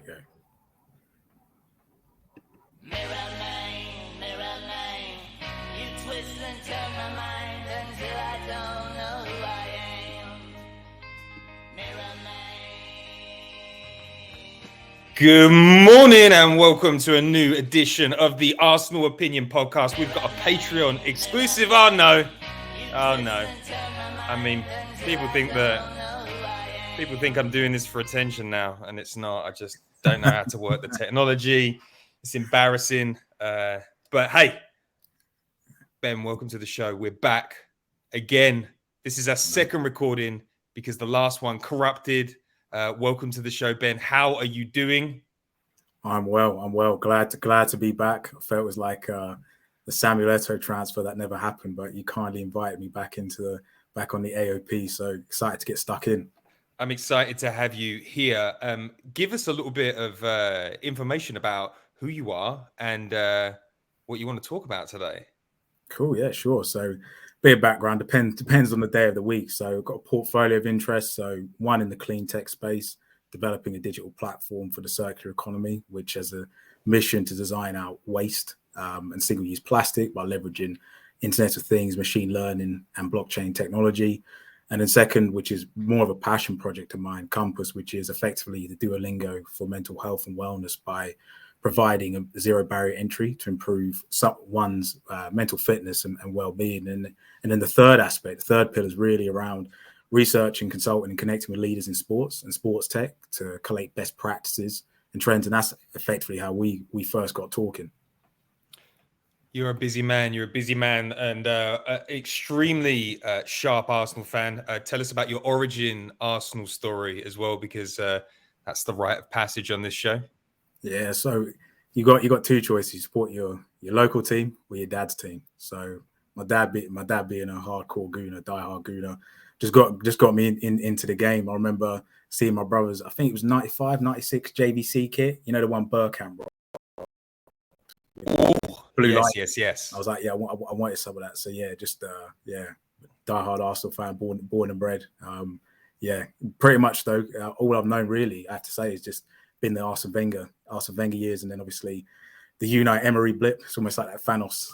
go. Mirror name, you twist and turn my mind until I don't know who I am. Mirror name. Good morning and welcome to a new edition of the Arsenal Opinion Podcast. We've got a Patreon exclusive. Oh no. I mean, people think I'm doing this for attention now, and it's not. I just don't know how to work the technology. It's embarrassing. But hey, Ben, welcome to the show. We're back again. This is our second recording because the last one corrupted. Welcome to the show, Ben. How are you doing? I'm well. Glad to be back. I felt it was like the Samuel Eto'o transfer that never happened, but you kindly invited me back on the AOP. So excited to get stuck in. I'm excited to have you here. Give us a little bit of information about who you are and what you want to talk about today. Cool. Yeah, sure. So bit of background depends on the day of the week. So I've got a portfolio of interests. So one in the clean tech space, developing a digital platform for the circular economy, which has a mission to design out waste and single-use plastic by leveraging Internet of Things, machine learning, and blockchain technology. And then second, which is more of a passion project of mine, Compass, which is effectively the Duolingo for mental health and wellness by providing a zero barrier entry to improve one's mental fitness and well-being. And then the third pillar is really around research and consulting and connecting with leaders in sports and sports tech to collate best practices and trends. And that's effectively how we first got talking. You're a busy man. And extremely sharp Arsenal fan. Tell us about your origin Arsenal story as well, because that's the rite of passage on this show. Yeah, so you got two choices: you support your local team or your dad's team. So my dad being a hardcore Gooner, diehard Gooner, just got me into the game. I remember seeing my brothers. I think it was 95, 96 JVC kit. You know, the one Burkamp. Blue light. Yes. I was like, yeah, I wanted some of that. So yeah, just diehard Arsenal fan, born and bred. Yeah, pretty much though. All I've known really, I have to say, is just been the Arsene Wenger years, and then obviously the Unai Emery blip. It's almost like that Thanos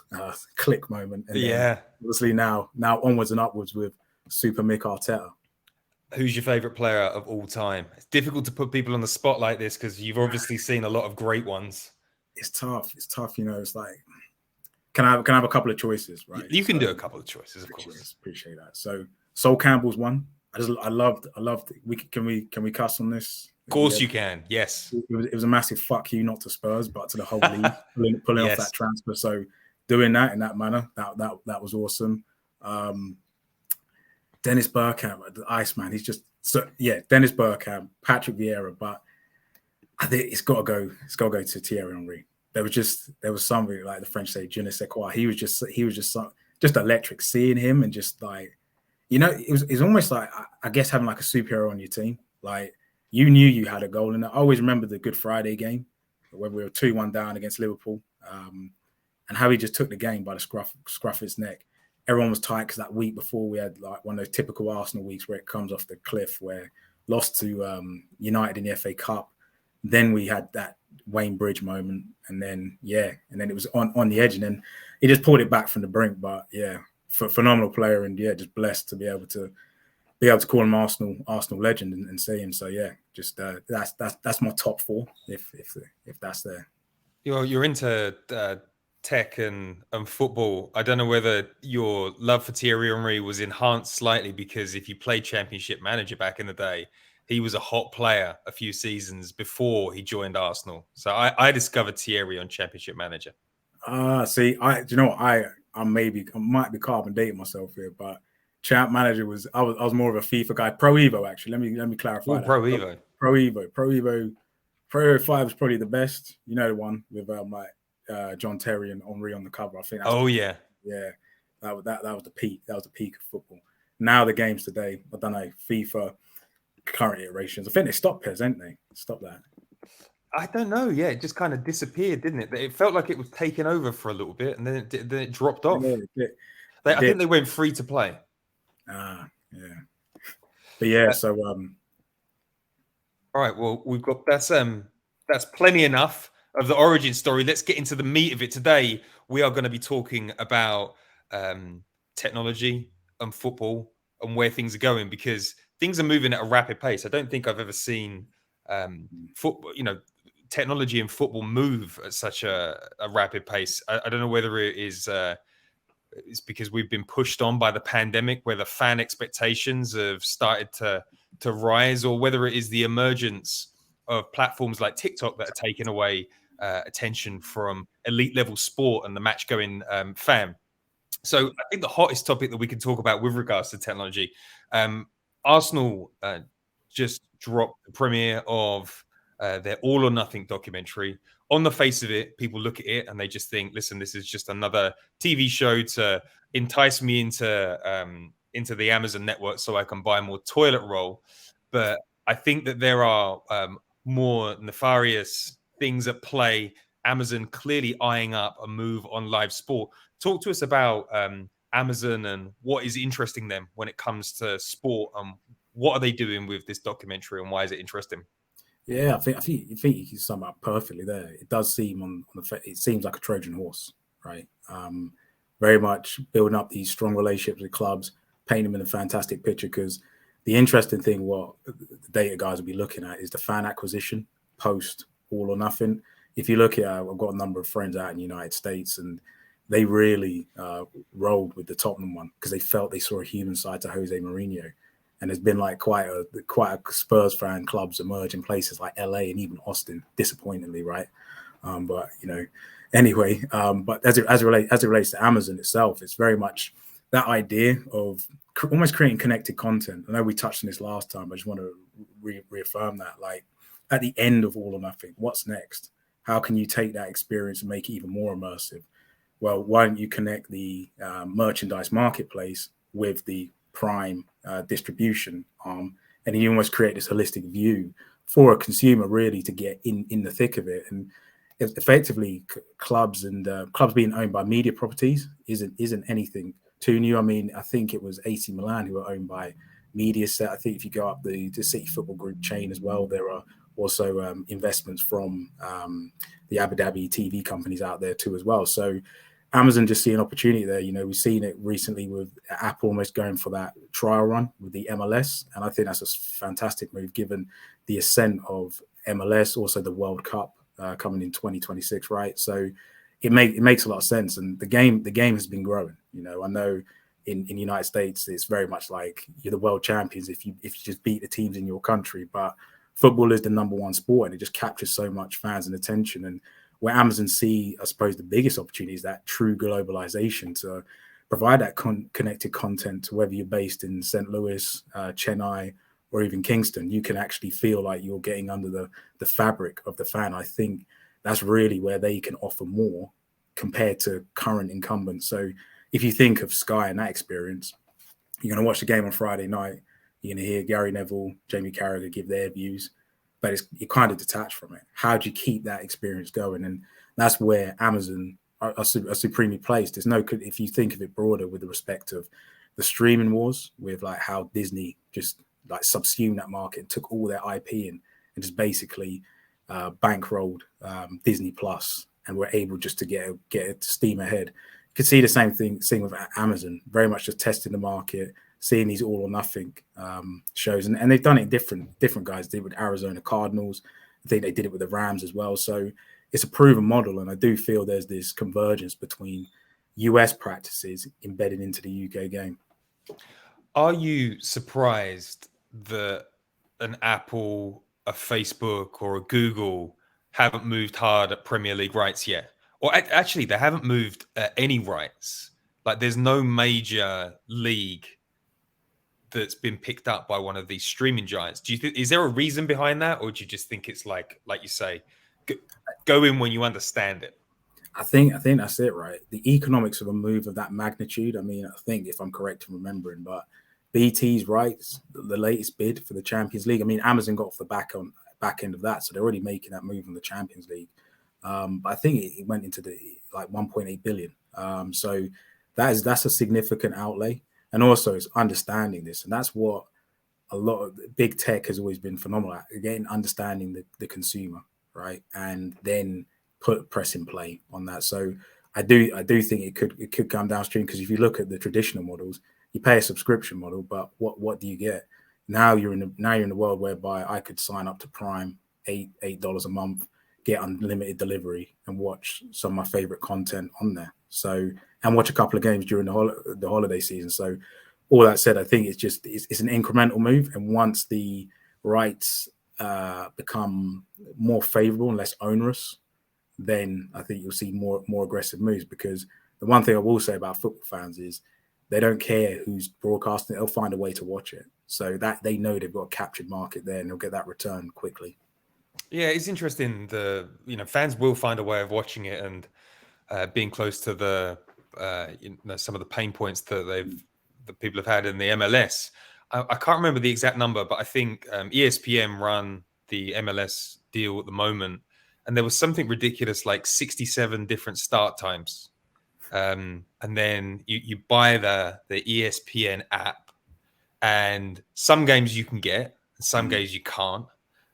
click moment. And then obviously now onwards and upwards with Super Mick Arteta. Who's your favorite player of all time? It's difficult to put people on the spot like this because you've obviously seen a lot of great ones. It's tough. You know, it's like, can I have a couple of choices, right? You can do a couple of choices, of course. Appreciate that. So Sol Campbell's one. I loved. Can we cuss on this? Of course you can. Yes. It was a massive fuck you, not to Spurs, but to the whole league, pulling off that transfer. So doing that in that manner, that was awesome. Dennis Bergkamp, the Iceman. He's just Dennis Bergkamp, Patrick Vieira, but I think it's got to go to Thierry Henry. There was something like the French say, je ne sais quoi. He was just electric. Seeing him and just like, you know, it was almost like, I guess, having like a superhero on your team. Like, you knew you had a goal in it. I always remember the Good Friday game when we were 2-1 down against Liverpool, and how he just took the game by the scruff of his neck. Everyone was tight because that week before we had like one of those typical Arsenal weeks where it comes off the cliff, where lost to United in the FA Cup. Then we had that Wayne Bridge moment, and then it was on the edge, and then he just pulled it back from the brink. But yeah, phenomenal player, and yeah, just blessed to be able to call him Arsenal legend and see him. So yeah, just that's my top four if that's there. You're into tech and football. I don't know whether your love for Thierry Henry was enhanced slightly because if you played Championship Manager back in the day, he was a hot player a few seasons before he joined Arsenal. So I discovered Thierry on Championship Manager. See, I might be carbon dating myself here, but Champ Manager I was more of a FIFA guy. Pro Evo, actually. Let me clarify that. Pro Evo. Pro Evo 5 is probably the best. You know, the one with John Terry and Henry on the cover. I think. That was the peak. That was the peak of football. Now the games today, I don't know, FIFA current iterations. I think they stopped PES, didn't they? Stop that. I don't know. Yeah, it just kind of disappeared, didn't it? It felt like it was taken over for a little bit, and then it dropped off. Yeah, I think they went free to play. Yeah. But yeah, so all right. Well, we've got that's that's plenty enough of the origin story. Let's get into the meat of it. Today, we are going to be talking about technology and football and where things are going, because things are moving at a rapid pace. I don't think I've ever seen football, technology and football move at such a rapid pace. I don't know whether it is it's because we've been pushed on by the pandemic, where the fan expectations have started to rise, or whether it is the emergence of platforms like TikTok that are taking away attention from elite level sport and the match going fan. So I think the hottest topic that we can talk about with regards to technology, Arsenal just dropped the premiere of their All or Nothing documentary. On the face of it, people look at it and they just think, listen, this is just another TV show to entice me into the Amazon network so I can buy more toilet roll. But I think that there are more nefarious things at play. Amazon clearly eyeing up a move on live sport. Talk to us about Amazon and what is interesting them when it comes to sport, and what are they doing with this documentary and why is it interesting? Yeah, I think you can sum up perfectly there. It does seem it seems like a Trojan horse, right? Very much building up these strong relationships with clubs, painting them in a fantastic picture. Because the interesting thing, what the data guys will be looking at, is the fan acquisition post All or Nothing. If you look at, I've got a number of friends out in the United States, and they really rolled with the Tottenham one because they felt they saw a human side to Jose Mourinho. And there's been like quite a Spurs fan clubs emerge in places like LA and even Austin, disappointingly, right? But anyway. But as it relates to Amazon itself, it's very much that idea of almost creating connected content. I know we touched on this last time, but I just want to reaffirm that. Like at the end of All or Nothing, what's next? How can you take that experience and make it even more immersive? Well, why don't you connect the merchandise marketplace with the Prime distribution arm, and you almost create this holistic view for a consumer really to get in the thick of it. And effectively, clubs being owned by media properties isn't anything too new. I mean, I think it was AC Milan who were owned by Mediaset. I think if you go up the City Football Group chain as well, there are also investments from the Abu Dhabi TV companies out there too as well. So Amazon just see an opportunity there. We've seen it recently with Apple almost going for that trial run with the MLS. And I think that's a fantastic move given the ascent of MLS, also the World Cup coming in 2026, right? So it makes a lot of sense. And the game has been growing. I know in the United States, it's very much like you're the world champions if you just beat the teams in your country. But football is the number one sport, and it just captures so much fans and attention. And where Amazon see, I suppose, the biggest opportunity is that true globalization to provide that connected content to whether you're based in St. Louis, Chennai, or even Kingston. You can actually feel like you're getting under the fabric of the fan. I think that's really where they can offer more compared to current incumbents. So if you think of Sky and that experience, you're going to watch the game on Friday night. You're going to hear Gary Neville, Jamie Carragher give their views. But you're kind of detached from it. How do you keep that experience going? And that's where Amazon are supremely placed. There's no, if you think of it broader with the respect of the streaming wars, with like how Disney just like subsumed that market and took all their IP in and just basically bankrolled Disney Plus, and were able just to get it steam ahead. You could see the same thing with Amazon, very much just testing the market, seeing these All or Nothing shows, and they've done it different guys did with Arizona Cardinals. I think they did it with the Rams as well. So it's a proven model, and I do feel there's this convergence between US practices embedded into the UK game. Are you surprised that an Apple, a Facebook, or a Google haven't moved hard at Premier League rights yet? Or actually, they haven't moved at any rights. Like, there's no major league that's been picked up by one of these streaming giants. Do you think, is there a reason behind that, or do you just think it's like you say, go in when you understand it? I think that's it, right? The economics of a move of that magnitude. I mean, I think, if I'm correct in remembering, but BT's rights, the latest bid for the Champions League. I mean, Amazon got off the back end of that, so they're already making that move on the Champions League. But I think it went into the like 1.8 billion. So that's a significant outlay, and also it's understanding this, and that's what a lot of big tech has always been phenomenal at. Again, understanding the consumer, right? And then press in play on that. So I do think it could come downstream, because if you look at the traditional models, you pay a subscription model, but what do you get? Now you're in the world whereby I could sign up to Prime, $8 a month, get unlimited delivery, and watch some of my favorite content on there. So, and watch a couple of games during the holiday season. So, all that said, I think it's an incremental move, and once the rights become more favorable and less onerous, then I think you'll see more aggressive moves. Because the one thing I will say about football fans is they don't care who's broadcasting it; they'll find a way to watch it. So that they know they've got a captured market there, and they'll get that return quickly. Yeah, it's interesting. Fans will find a way of watching it, and being close to the some of the pain points that people have had in the MLS. I can't remember the exact number, but I think ESPN run the MLS deal at the moment, and there was something ridiculous like 67 different start times. And then you buy the ESPN app, and some games you can get, and some games you can't,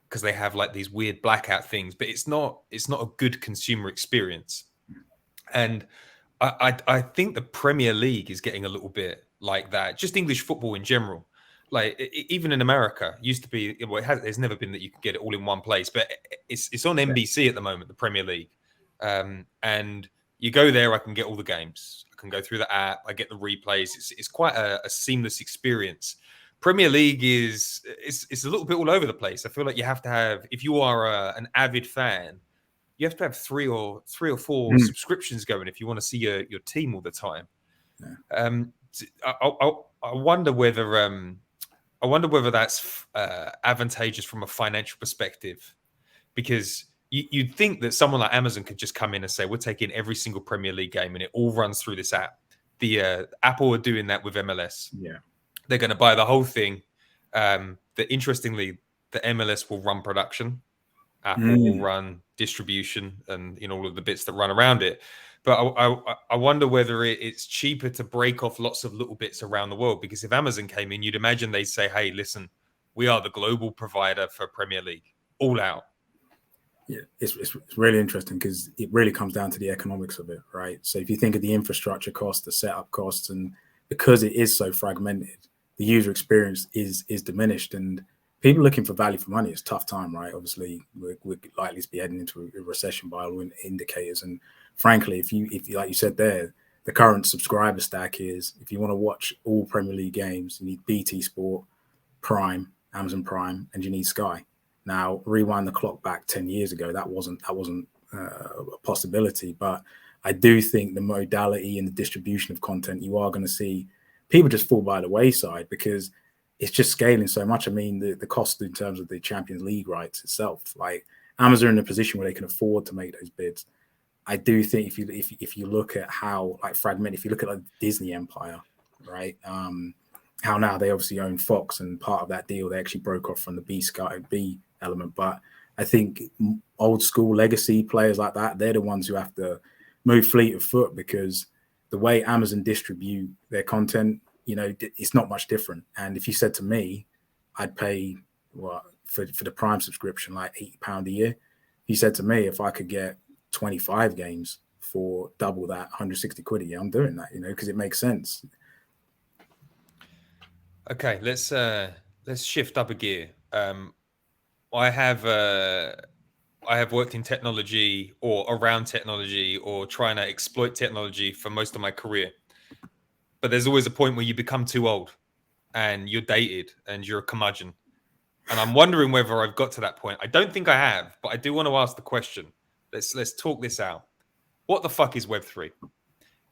because they have like these weird blackout things. But it's not a good consumer experience. And I think the Premier League is getting a little bit like that. Just English football in general. Like even in America, used to be. Well, there's never been that you can get it all in one place, but it's on NBC at the moment, the Premier League, and you go there. I can get all the games. I can go through the app. I get the replays. It's quite a seamless experience. Premier League it's a little bit all over the place. I feel like you have to have, if you are an avid fan, you have to have three or four subscriptions going if you want to see your team all the time. Yeah. I wonder whether that's advantageous from a financial perspective, because you'd think that someone like Amazon could just come in and say, we're taking every single Premier League game and it all runs through this app. The Apple are doing that with MLS. Yeah, they're going to buy the whole thing. That interestingly, the MLS will run production. Apple will run distribution and all of the bits that run around it. But I wonder whether it's cheaper to break off lots of little bits around the world, because if Amazon came in, you'd imagine they'd say, hey, listen, we are the global provider for Premier League, all out. Yeah, it's really interesting, because it really comes down to the economics of it, right? So if you think of the infrastructure costs, the setup costs, and because it is so fragmented, the user experience is diminished, and people looking for value for money, it's a tough time, right? Obviously, we're likely to be heading into a recession by all indicators. And frankly, if you like you said there, the current subscriber stack is, if you want to watch all Premier League games, you need BT Sport, Prime, Amazon Prime, and you need Sky. Now, rewind the clock back 10 years ago, that wasn't a possibility. But I do think the modality and the distribution of content, you are going to see people just fall by the wayside, because it's just scaling so much. I mean, the cost in terms of the Champions League rights itself, like Amazon in a position where they can afford to make those bids. I do think if you look at how like fragmented, if you look at like Disney empire, right? How now they obviously own Fox, and part of that deal they actually broke off from the B element. But I think old school legacy players like that, they're the ones who have to move fleet of foot, because the way Amazon distribute their content, it's not much different. And if you said to me, I'd pay for the Prime subscription like £80 a year. If you said to me, if I could get 25 games for double that, 160 quid a year, I'm doing that, because it makes sense. Okay, let's shift up a gear. I have worked in technology or around technology or trying to exploit technology for most of my career. But there's always a point where you become too old and you're dated and you're a curmudgeon. And I'm wondering whether I've got to that point. I don't think I have, but I do want to ask the question. Let's talk this out. What the fuck is Web3?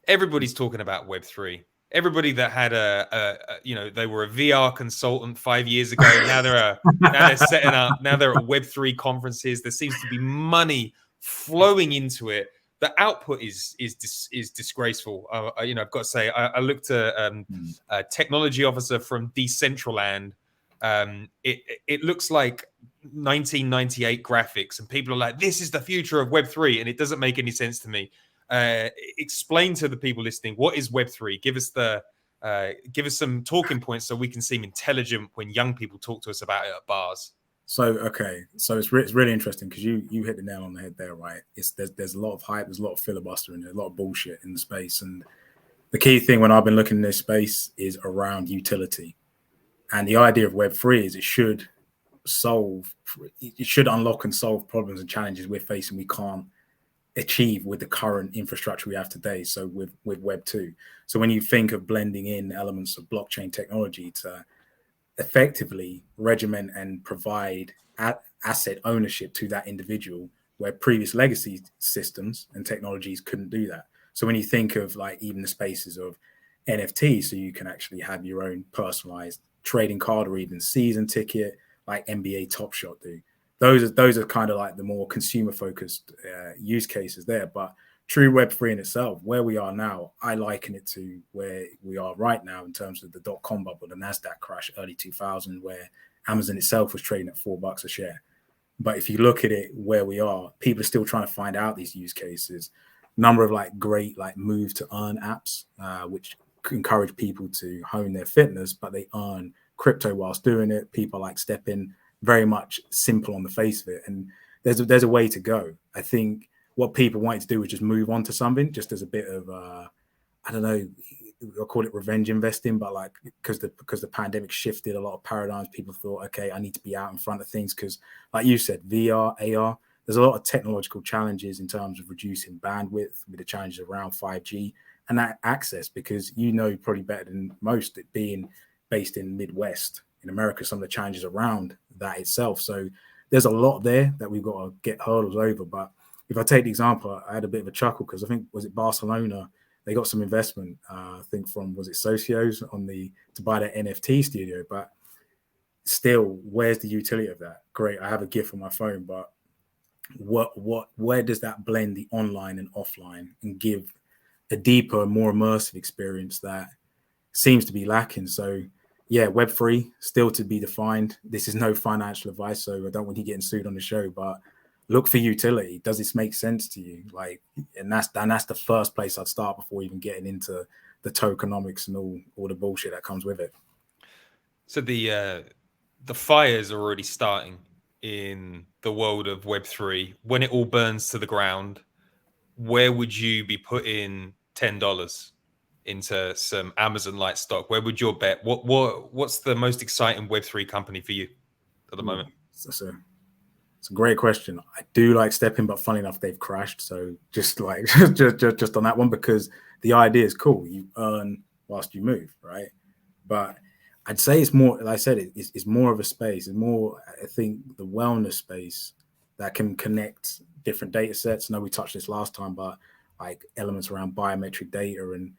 Everybody's talking about Web3. Everybody that had they were a VR consultant 5 years ago. Now they're setting up. Now they're at Web3 conferences. There seems to be money flowing into it. The output is disgraceful. I've got to say, I looked at a technology officer from Decentraland. It looks like 1998 graphics, and people are like, "This is the future of Web3," and it doesn't make any sense to me. Explain to the people listening, what is Web3? Give us some talking points so we can seem intelligent when young people talk to us about it at bars. So okay, so it's really interesting because you hit the nail on the head there, right? There's a lot of hype, there's a lot of filibuster, and there's a lot of bullshit in the space. And the key thing when I've been looking in this space is around utility. And the idea of Web3 is it should unlock and solve problems and challenges we're facing we can't achieve with the current infrastructure we have today. So with Web 2. So when you think of blending in elements of blockchain technology to effectively regiment and provide asset ownership to that individual, where previous legacy systems and technologies couldn't do that. So when you think of like even the spaces of NFT, so you can actually have your own personalized trading card or even season ticket like NBA Top Shot do. Those are kind of like the more consumer focused use cases there. But true Web3 in itself, where we are now, I liken it to where we are right now in terms of the dot-com bubble, the NASDAQ crash early 2000, where Amazon itself was trading at $4 a share. But if you look at it where we are, people are still trying to find out these use cases. Number of like great like move to earn apps, which encourage people to hone their fitness, but they earn crypto whilst doing it. People like Stepping, very much simple on the face of it. And there's a way to go. I think what people wanted to do was just move on to something, just as a bit of I don't know, I'll call it revenge investing, but like because the pandemic shifted a lot of paradigms, people thought, okay, I need to be out in front of things because, like you said, VR, AR, there's a lot of technological challenges in terms of reducing bandwidth with the challenges around 5G and that access, because you know probably better than most, it being based in Midwest in America, some of the challenges around that itself. So there's a lot there that we've got to get hurdles over. But if I take the example, I had a bit of a chuckle because I think, was it Barcelona? They got some investment, I think from, was it Socios to buy their NFT studio, but still, where's the utility of that? Great, I have a GIF on my phone, but where does that blend the online and offline and give a deeper, more immersive experience that seems to be lacking? So yeah, Web3 still to be defined. This is no financial advice, so I don't want you getting sued on the show, but look for utility. Does this make sense to you? Like, and that's the first place I'd start before even getting into the tokenomics and all the bullshit that comes with it. So the fires are already starting in the world of Web3. When it all burns to the ground, where would you be putting $10 into some Amazon light stock? Where would your bet? What's the most exciting Web3 company for you at the moment? It's a great question. I do like Stepping, but funny enough, they've crashed. So just like just on that one, because the idea is cool. You earn whilst you move, right? But I'd say it's more, like I said, it's more of a space. It's more, I think, the wellness space that can connect different data sets. I know we touched this last time, but like elements around biometric data and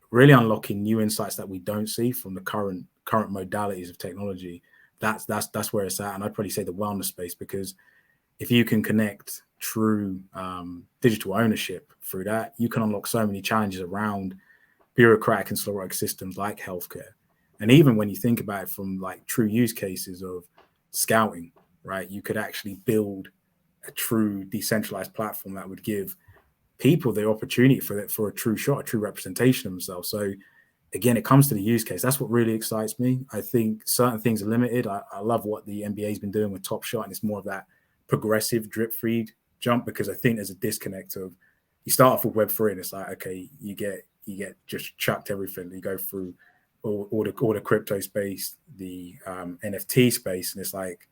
really unlocking new insights that we don't see from the current modalities of technology. That's where it's at. And I'd probably say the wellness space, because if you can connect true digital ownership through that, you can unlock so many challenges around bureaucratic and sclerotic systems like healthcare. And even when you think about it from like true use cases of scouting, right, you could actually build a true decentralized platform that would give people the opportunity for a true shot, a true representation of themselves. So again, it comes to the use case. That's what really excites me. I think certain things are limited. I love what the NBA has been doing with Top Shot, and it's more of that progressive drip feed jump, because I think there's a disconnect of, you start off with Web3 and it's like, okay, you get just chucked everything. You go through all the crypto space, the NFT space, and it's like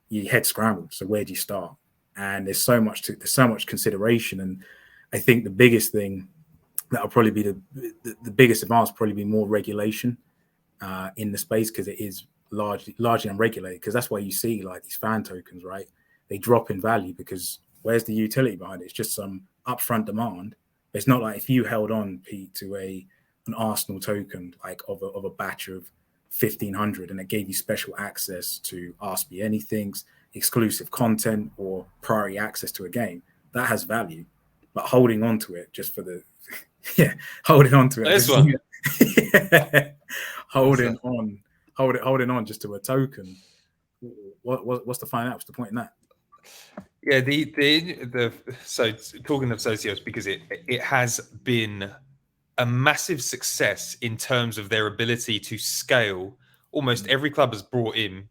your head scrambled. So where do you start? And there's so much consideration. And I think the biggest thing that'll probably be the biggest advance probably be more regulation in the space, because it is largely unregulated. Because that's why you see like these fan tokens, right? They drop in value because where's the utility behind it? It's just some upfront demand. It's not like if you held on, Pete, to an Arsenal token like of a batch of 1,500, and it gave you special access to Ask Me Anythings, exclusive content, or priority access to a game. That has value. But holding on to it just for the holding on to it. This one. holding on just to a token. What's the fine out? What's the point in that? Yeah, so talking of Socios, because it has been a massive success in terms of their ability to scale. Almost every club has brought in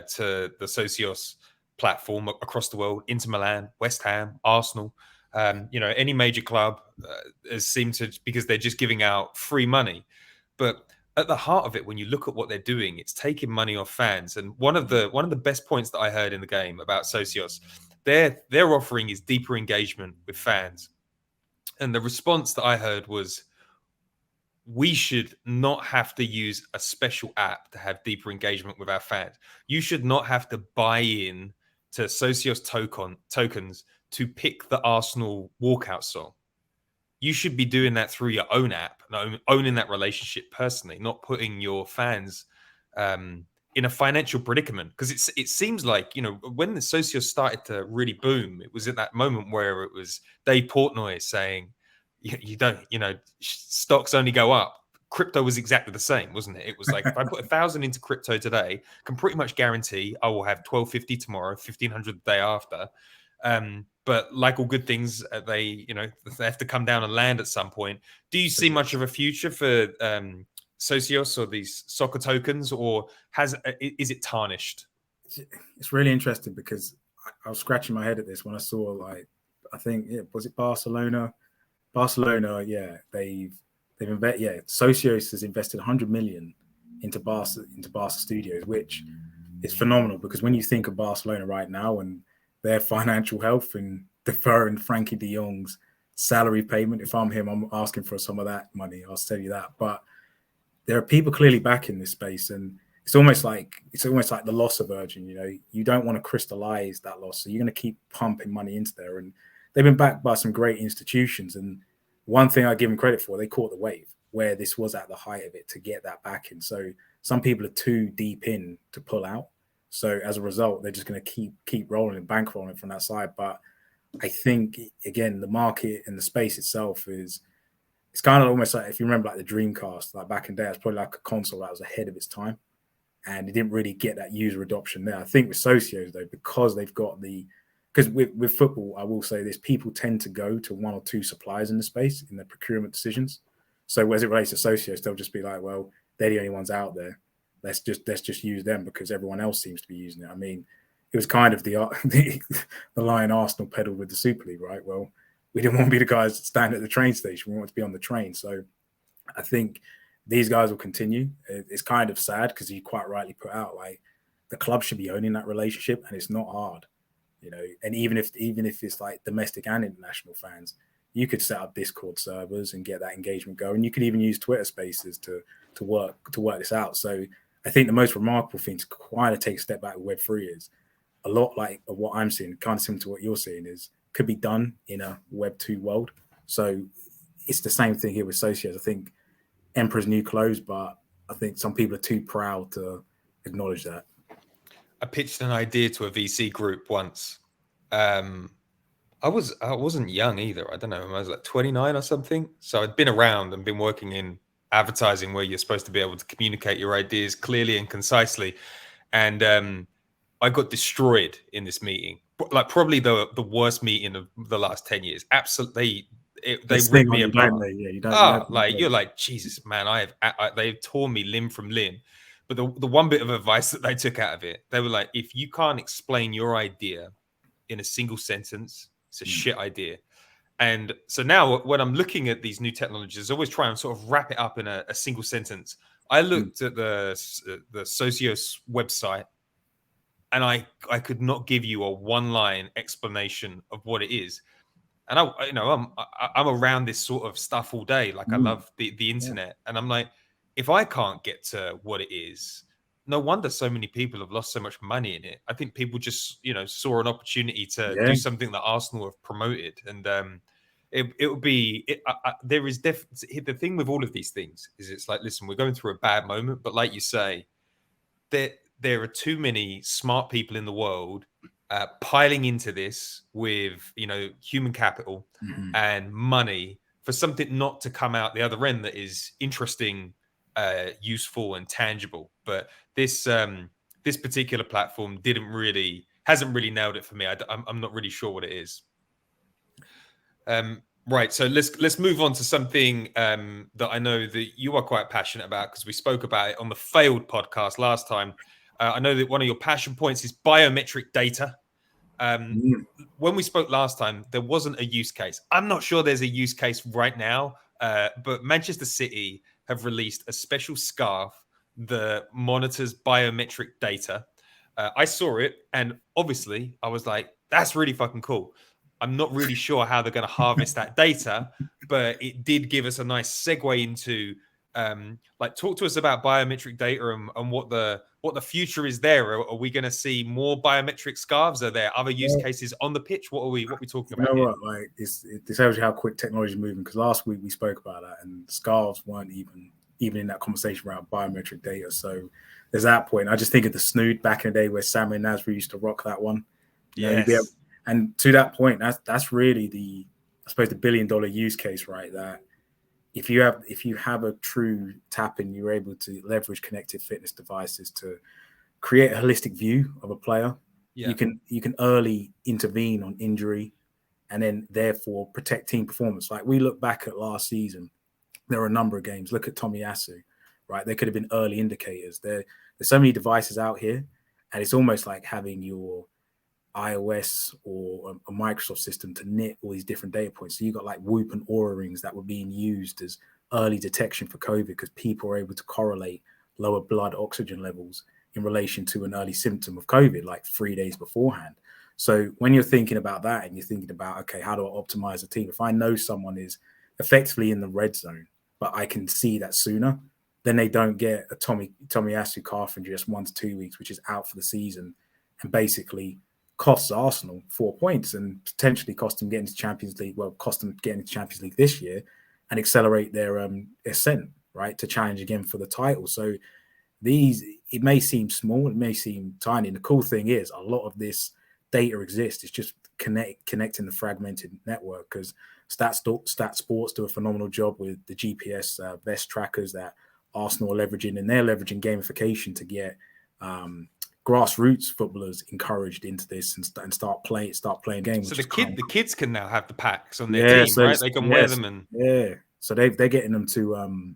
to the Socios platform across the world. Inter Milan, West Ham, Arsenal, any major club has seemed to, because they're just giving out free money. But at the heart of it, when you look at what they're doing, it's taking money off fans. And one of the best points that I heard in the game about Socios, their offering is deeper engagement with fans. And the response that I heard was, we should not have to use a special app to have deeper engagement with our fans. You should not have to buy in to Socios tokens to pick the Arsenal walkout song. You should be doing that through your own app, owning that relationship personally, not putting your fans in a financial predicament. Because it seems like, when the Socios started to really boom, it was at that moment where it was Dave Portnoy saying, you don't, stocks only go up. Crypto was exactly the same, wasn't it? It was like, if I put 1,000 into crypto today, can pretty much guarantee I will have 1,250 tomorrow, 1,500 the day after. But like all good things, they have to come down and land at some point. Do you see much of a future for Socios or these soccer tokens, or is it tarnished? It's really interesting because I was scratching my head at this when I saw, I think, was it Barcelona? They've invested. Socios has invested 100 million into Barca Studios, which is phenomenal, because when you think of Barcelona right now and their financial health and deferring Frankie de Jong's salary payment, if I'm him, I'm asking for some of that money. I'll tell you that. But there are people clearly back in this space, and it's almost like the loss aversion. You don't want to crystallize that loss, so you're going to keep pumping money into there. And they've been backed by some great institutions. And one thing I give them credit for, they caught the wave where this was at the height of it to get that backing. So some people are too deep in to pull out. So as a result, they're just going to keep rolling and bankrolling from that side. But I think, again, the market and the space itself it's kind of almost like, if you remember, like the Dreamcast, like back in the day, it's probably like a console that was ahead of its time, and it didn't really get that user adoption there. I think with Socios, though, because they've got because with football, I will say this, people tend to go to one or two suppliers in the space in their procurement decisions. So as it relates to Socios, they'll just be like, well, they're the only ones out there. Let's just use them because everyone else seems to be using it. I mean, it was kind of the line Arsenal peddled with the Super League, right? Well, we didn't want to be the guys that stand at the train station. We want to be on the train. So I think these guys will continue. It's kind of sad because you quite rightly put out, like, the club should be owning that relationship, and it's not hard, And even if it's like domestic and international fans, you could set up Discord servers and get that engagement going. You could even use Twitter Spaces to work this out. So I think the most remarkable thing to kind of take a step back with Web3 is a lot like of what I'm seeing, kind of similar to what you're seeing, could be done in a Web2 world. So it's the same thing here with Socios. I think Emperor's new clothes, but I think some people are too proud to acknowledge that. I pitched an idea to a VC group once. I wasn't young either. I don't know. I was like 29 or something. So I'd been around and been working in advertising where you're supposed to be able to communicate your ideas clearly and concisely. And I got destroyed in this meeting. Like probably the worst meeting of the last 10 years. Absolutely. They ripped me apart. You're like, Jesus, man, they've torn me limb from limb. But the one bit of advice that they took out of it, they were like, if you can't explain your idea in a single sentence, it's a shit idea. And so now when I'm looking at these new technologies, I always try and sort of wrap it up in a single sentence. I looked at the Socios website, and I could not give you a one-line explanation of what it is. And I'm around this sort of stuff all day. Like I love the internet, and I'm like, if I can't get to what it is, no wonder so many people have lost so much money in it. I think people just saw an opportunity to do something that Arsenal have promoted, and it would be. There is definitely the thing with all of these things is it's like, listen, we're going through a bad moment, but like you say, there are too many smart people in the world piling into this with human capital and money for something not to come out the other end that is interesting, useful and tangible. But this particular platform hasn't really nailed it for me. I'm not really sure what it is. Right, so let's move on to something that I know that you are quite passionate about, because we spoke about it on the failed podcast last time. I know that one of your passion points is biometric data. When we spoke last time, there wasn't a use case. I'm not sure there's a use case right now, but Manchester City have released a special scarf that monitors biometric data. I saw it, and obviously I was like, that's really fucking cool. I'm not really sure how they're going to harvest that data, but it did give us a nice segue into like, talk to us about biometric data and what the future is there. Are we going to see more biometric scarves? Are there other use cases on the pitch? What are we talking about? You know what? Like, it tells you how quick technology is moving. Because last week we spoke about that, and scarves weren't even in that conversation around biometric data. So there's that point. I just think of the snood back in the day where Sam and Nasri used to rock that one. Yes. And to that point, that's really the $1 billion use case, right? That if you have a true tap-in, you're able to leverage connected fitness devices to create a holistic view of a player. Yeah. You can early intervene on injury, and then therefore protect team performance. Like, we look back at last season, there were a number of games. Look at Tomiyasu, right? There could have been early indicators. There's so many devices out here, and it's almost like having your iOS or a Microsoft system to knit all these different data points. So you got like Whoop and Aura rings that were being used as early detection for COVID, because people were able to correlate lower blood oxygen levels in relation to an early symptom of COVID, like 3 days beforehand. So when you're thinking about that and you're thinking about, okay, how do I optimize a team? If I know someone is effectively in the red zone, but I can see that sooner, then they don't get a Tomiyasu calf injury just 1 to 2 weeks, which is out for the season, and basically costs Arsenal 4 points and potentially cost them getting to Champions League. Well, cost them getting to Champions League this year and accelerate their ascent, right, to challenge again for the title. So it may seem small, it may seem tiny. And the cool thing is, a lot of this data exists. It's just connecting the fragmented network, because Stat Sports do a phenomenal job with the GPS vest trackers that Arsenal are leveraging, and they're leveraging gamification to get grassroots footballers encouraged into this and start playing games. So the kids can now have the packs on their team, right? They can wear them, and so they're getting them to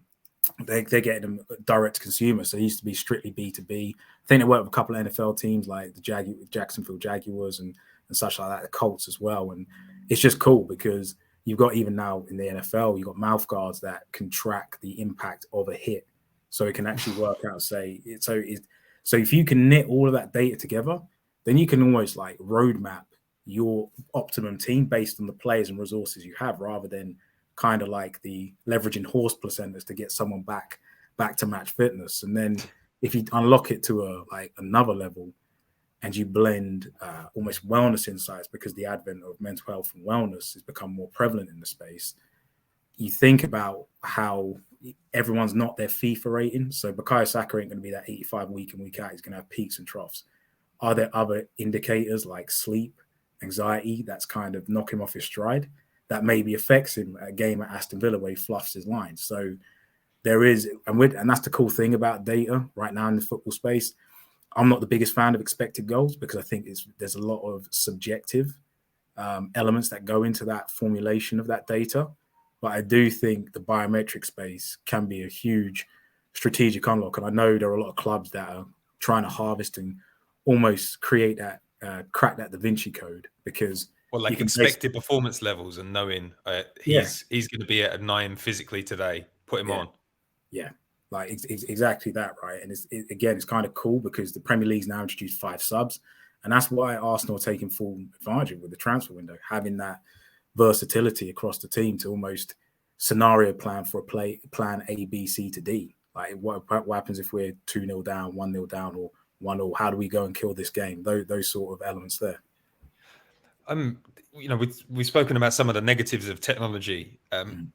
they're getting them direct to consumer. So it used to be strictly B2B. I think they work with a couple of NFL teams like the Jacksonville Jaguars and such like that, the Colts as well. And it's just cool because you've got, even now in the NFL, you've got mouth guards that can track the impact of a hit, so it can actually work out. So if you can knit all of that data together, then you can almost like roadmap your optimum team based on the players and resources you have, rather than kind of like the leveraging horse placentas to get someone back to match fitness. And then if you unlock it to another level, and you blend almost wellness insights, because the advent of mental health and wellness has become more prevalent in the space, you think about how everyone's not their FIFA rating. So Bukayo Saka ain't going to be that 85 week in, week out. He's going to have peaks and troughs. Are there other indicators like sleep, anxiety, that's kind of knock him off his stride, that maybe affects him at a game at Aston Villa where he fluffs his lines? So there is, and that's the cool thing about data right now in the football space. I'm not the biggest fan of expected goals, because I think there's a lot of subjective elements that go into that formulation of that data. But I do think the biometric space can be a huge strategic unlock. And I know there are a lot of clubs that are trying to harvest and almost create that, crack that Da Vinci Code, because like expected performance levels and knowing he's going to be at a 9 physically today, put him on. Yeah. Like exactly that, right? And it's kind of cool because the Premier League's now introduced 5 subs, and that's why Arsenal are taking full advantage with the transfer window, having that versatility across the team to almost scenario plan for plan A, B, C to D. Like, what happens if we're 2-0 down, 1-0 down, or 1-0? How do we go and kill this game? Those sort of elements there. We've spoken about some of the negatives of technology.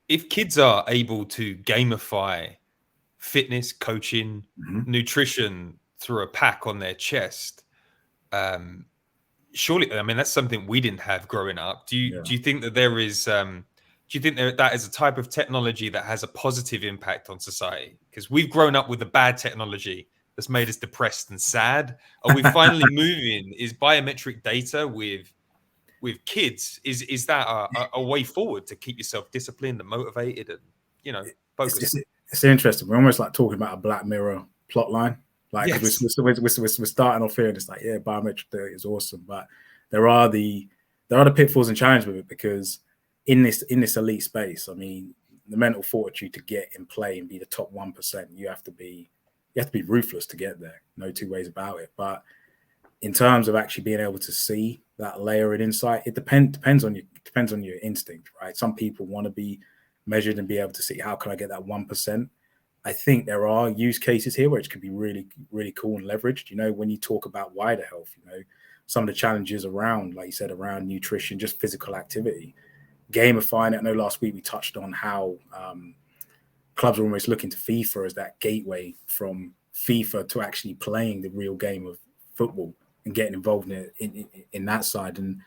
If kids are able to gamify fitness, coaching, nutrition through a pack on their chest, surely, I mean, that's something we didn't have growing up. Do you think that there is do you think that is a type of technology that has a positive impact on society? Because we've grown up with the bad technology that's made us depressed and sad. Are we finally moving? Is biometric data with kids, is that a way forward to keep yourself disciplined and motivated and focused? It's interesting. We're almost like talking about a Black Mirror plot line, Like, because Yes. we're starting off here, and it's like, yeah, biometric data is awesome, but there are the pitfalls and challenges with it, because in this elite space, I mean, the mental fortitude to get in play and be the top 1%, you have to be ruthless to get there. No two ways about it. But in terms of actually being able to see that layer of insight, it depends on your instinct, right? Some people want to be measured and be able to see, how can I get that 1%? I think there are use cases here which could be really, really cool and leveraged. You know, when you talk about wider health, you know, some of the challenges around, like you said, around nutrition, just physical activity, gamifying it. I know last week we touched on how clubs are almost looking to FIFA as that gateway from FIFA to actually playing the real game of football and getting involved in that side. And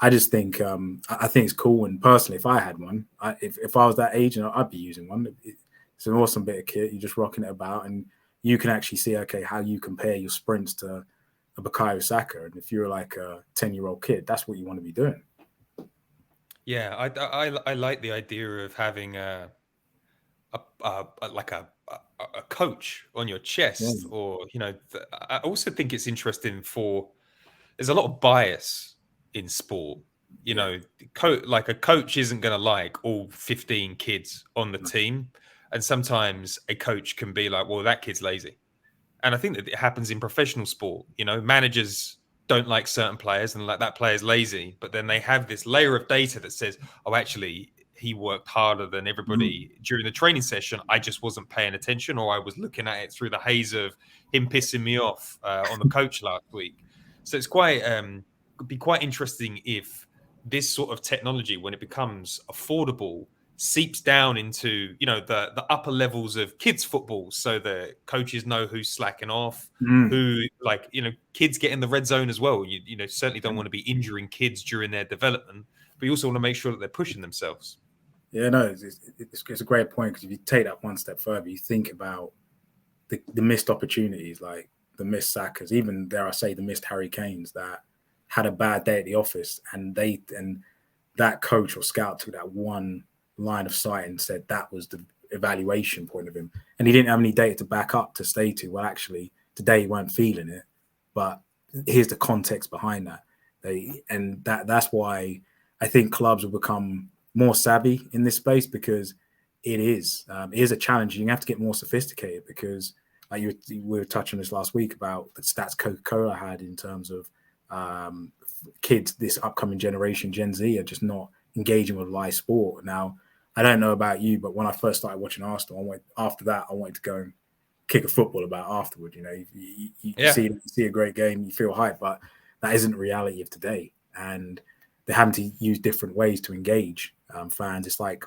I just think I think it's cool. And personally, if I had one, if I was that age, I'd be using one. It's an awesome bit of kit. You're just rocking it about, and you can actually see, okay, how you compare your sprints to a Bukayo Saka. And if you're like a 10-year-old kid, that's what you want to be doing. Yeah, I like the idea of having like a coach on your chest, or I also think it's interesting there's a lot of bias in sport. Like a coach isn't going to like all 15 kids on the team, and sometimes a coach can be like, well, that kid's lazy. And I think that it happens in professional sport. Managers don't like certain players and like that player's lazy, but then they have this layer of data that says, oh, actually, he worked harder than everybody during the training session. I just wasn't paying attention, or I was looking at it through the haze of him pissing me off on the coach last week. So it's could be quite interesting if this sort of technology, when it becomes affordable, seeps down into the upper levels of kids football, so the coaches know who's slacking off, who kids get in the red zone as well. You certainly don't want to be injuring kids during their development, but you also want to make sure that they're pushing themselves. Yeah, no, it's a great point, because if you take that one step further, you think about the missed opportunities, like the missed Sakas, even dare I say the missed Harry Kanes that had a bad day at the office, and that coach or scout took that one line of sight and said that was the evaluation point of him, and he didn't have any data to back up to stay to, well, actually today he weren't feeling it, but here's the context behind that. That's why I think clubs will become more savvy in this space, because it is a challenge. You have to get more sophisticated, because like we were touching this last week about the stats Coca-Cola had in terms of kids, this upcoming generation, Gen Z, are just not engaging with live sport. Now, I don't know about you, but when I first started watching Arsenal, after that, I wanted to go and kick a football about afterward. You see a great game, you feel hype, but that isn't the reality of today. And they're having to use different ways to engage fans. It's like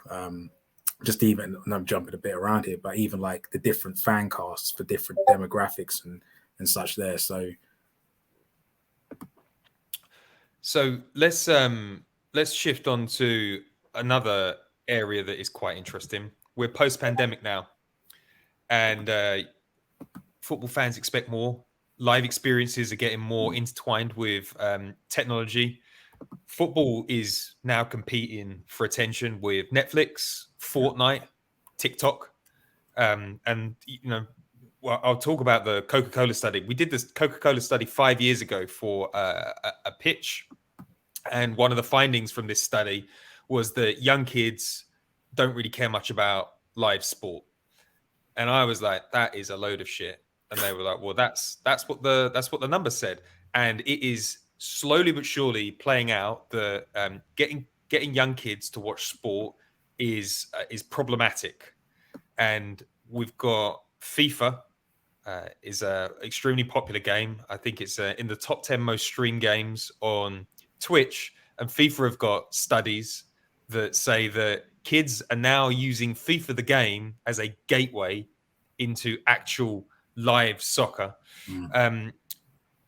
just even, and I'm jumping a bit around here, but even like the different fan casts for different demographics and such there. So let's shift on to another area that is quite interesting. We're post-pandemic now, and football fans expect more. Live experiences are getting more intertwined with technology. Football is now competing for attention with Netflix, Fortnite, TikTok, and I'll talk about the Coca-Cola study. We did this Coca-Cola study 5 years ago for a pitch, and one of the findings from this study was that young kids don't really care much about live sport. And I was like, that is a load of shit. And they were like, well, that's what the numbers said. And it is slowly but surely playing out that getting young kids to watch sport is problematic. And we've got FIFA is a extremely popular game. I think it's in the top 10 most streamed games on Twitch. And FIFA have got studies that say that kids are now using FIFA the game as a gateway into actual live soccer.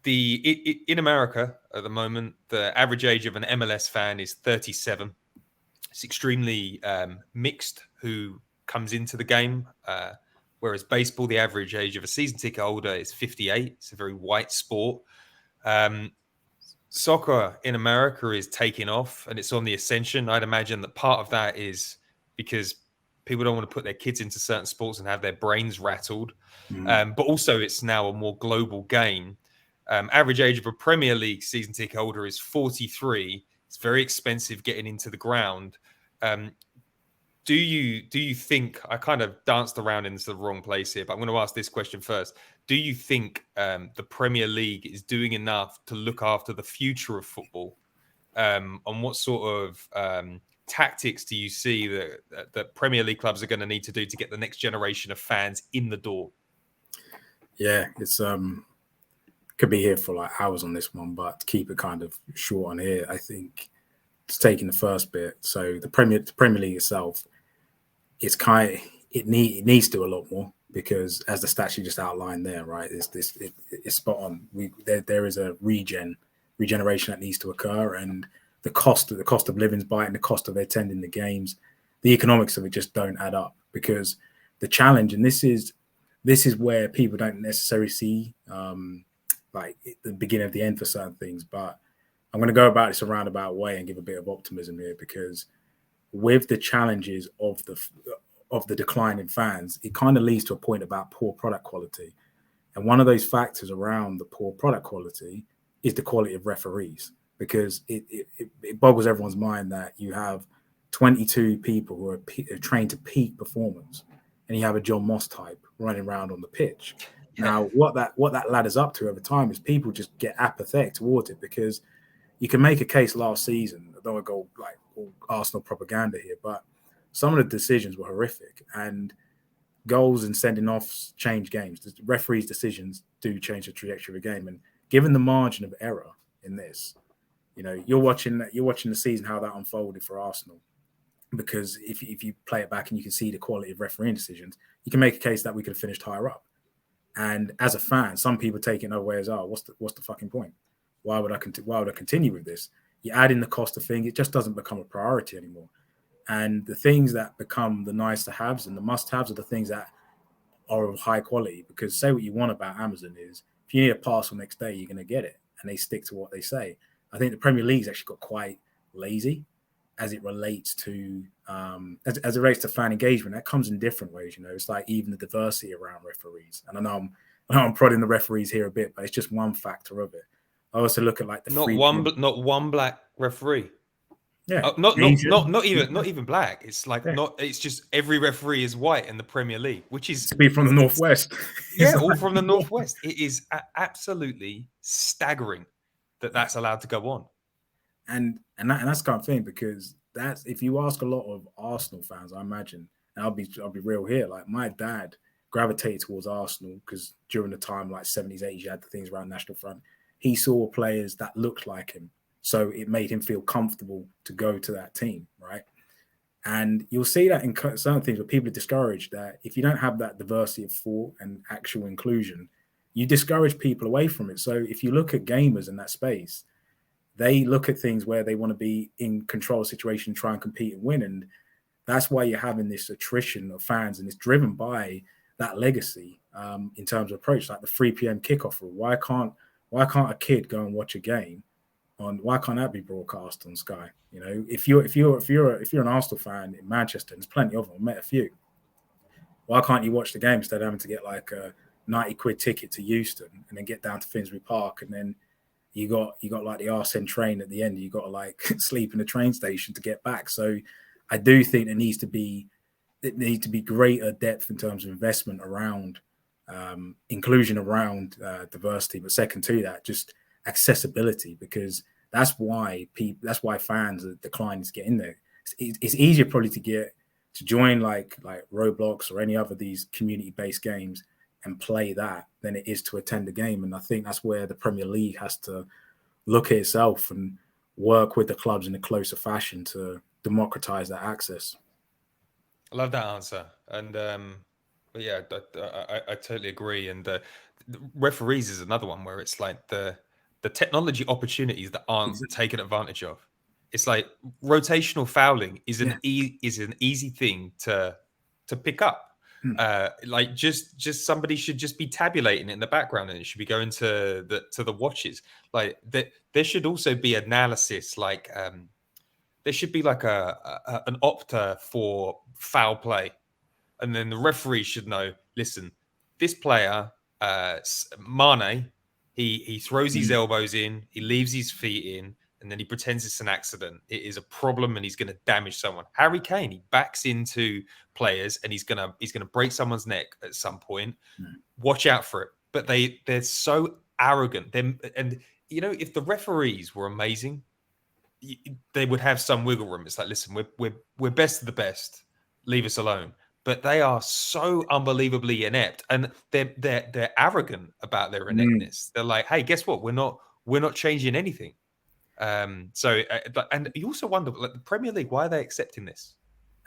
In America at the moment, the average age of an MLS fan is 37. It's extremely mixed who comes into the game. Whereas baseball, the average age of a season ticket holder is 58. It's a very white sport. Soccer in America is taking off and it's on the ascension. I'd imagine that part of that is because people don't want to put their kids into certain sports and have their brains rattled. Mm. But also, it's now a more global game. Average age of a Premier League season ticket holder is 43. It's very expensive getting into the ground. Do you think, I kind of danced around into the wrong place here, but I'm going to ask this question first. Do you think the Premier League is doing enough to look after the future of football? And what sort of tactics do you see that Premier League clubs are going to need to do to get the next generation of fans in the door? Yeah, it's could be here for like hours on this one, but to keep it kind of short on here, I think it's taking the first bit. So the Premier League itself, it needs to do a lot more, because as the stats you just outlined there, right, it's spot on. There is a regeneration that needs to occur, and the cost of living's biting, the cost of attending the games, the economics of it just don't add up. Because the challenge, and this is where people don't necessarily see like the beginning of the end for certain things, but I'm going to go about this a roundabout way and give a bit of optimism here, because with the challenges of the decline in fans, it kind of leads to a point about poor product quality. And one of those factors around the poor product quality is the quality of referees, because it boggles everyone's mind that you have 22 people who are trained to peak performance, and you have a John Moss type running around on the pitch. Yeah. Now, what that ladders up to over time is people just get apathetic towards it, because you can make a case last season. I don't want to go like all Arsenal propaganda here, but some of the decisions were horrific, and goals and sending offs change games. The referees' decisions do change the trajectory of a game, and given the margin of error in this, you're watching the season, how that unfolded for Arsenal. Because if you play it back and you can see the quality of refereeing decisions, you can make a case that we could have finished higher up. And as a fan, some people take it another way as, oh, what's the fucking point? Why would I continue with this? You add in the cost of things, it just doesn't become a priority anymore. And the things that become the nice to haves and the must haves are the things that are of high quality. Because say what you want about Amazon is, if you need a parcel next day, you're going to get it, and they stick to what they say. I think the Premier League's actually got quite lazy as it relates to as it relates to fan engagement. That comes in different ways. It's like even the diversity around referees. And I know I'm prodding the referees here a bit, but it's just one factor of it. I also look at like the not one black referee. Yeah, not even black. It's like it's just every referee is white in the Premier League, which is to be from the Northwest. Yeah, all from the Northwest. It is absolutely staggering that that's allowed to go on. And that's the kind of thing, because that's, if you ask a lot of Arsenal fans, I imagine, and I'll be real here, like my dad gravitated towards Arsenal because during the time like 70s, 80s, you had the things around National Front. He saw players that looked like him, so it made him feel comfortable to go to that team, right? And you'll see that in certain things where people are discouraged, that if you don't have that diversity of thought and actual inclusion, you discourage people away from it. So if you look at gamers in that space, they look at things where they want to be in control of the situation, try and compete and win. And that's why you're having this attrition of fans, and it's driven by that legacy in terms of approach, like the 3 p.m. kickoff rule. Why can't a kid go and watch a game on? Why can't that be broadcast on Sky? If you're an Arsenal fan in Manchester, and there's plenty of them, I met a few. Why can't you watch the game instead of having to get like a 90 quid ticket to Euston and then get down to Finsbury Park, and then you got like the Arsene train at the end. You got to like sleep in the train station to get back. So I do think there needs to be greater depth in terms of investment around inclusion, around diversity, but second to that, just accessibility, because that's why fans are declining to get in there. It's easier probably to join like Roblox or any other these community-based games and play that than it is to attend a game. And I think that's where the Premier League has to look at itself and work with the clubs in a closer fashion to democratize that access. I love that answer. And but yeah, I totally agree. And the referees is another one where it's like the technology opportunities that aren't taken advantage of. It's like rotational fouling is an easy thing to pick up. Like just somebody should just be tabulating it in the background, and it should be going to the watches. Like there should also be analysis, like there should be like an opter for foul play, and then the referee should know. Listen, this player, Mane, he throws his elbows in, he leaves his feet in, and then he pretends it's an accident. It is a problem, and he's going to damage someone. Harry Kane, he backs into players, and he's gonna break someone's neck at some point. Watch out for it. But they're so arrogant. And you know, if the referees were amazing, they would have some wiggle room. It's like, listen, we're best of the best. Leave us alone. But they are so unbelievably inept, and they're arrogant about their ineptness. They're like, hey, guess what? We're not changing anything. So and you also wonder, like, the Premier League, why are they accepting this?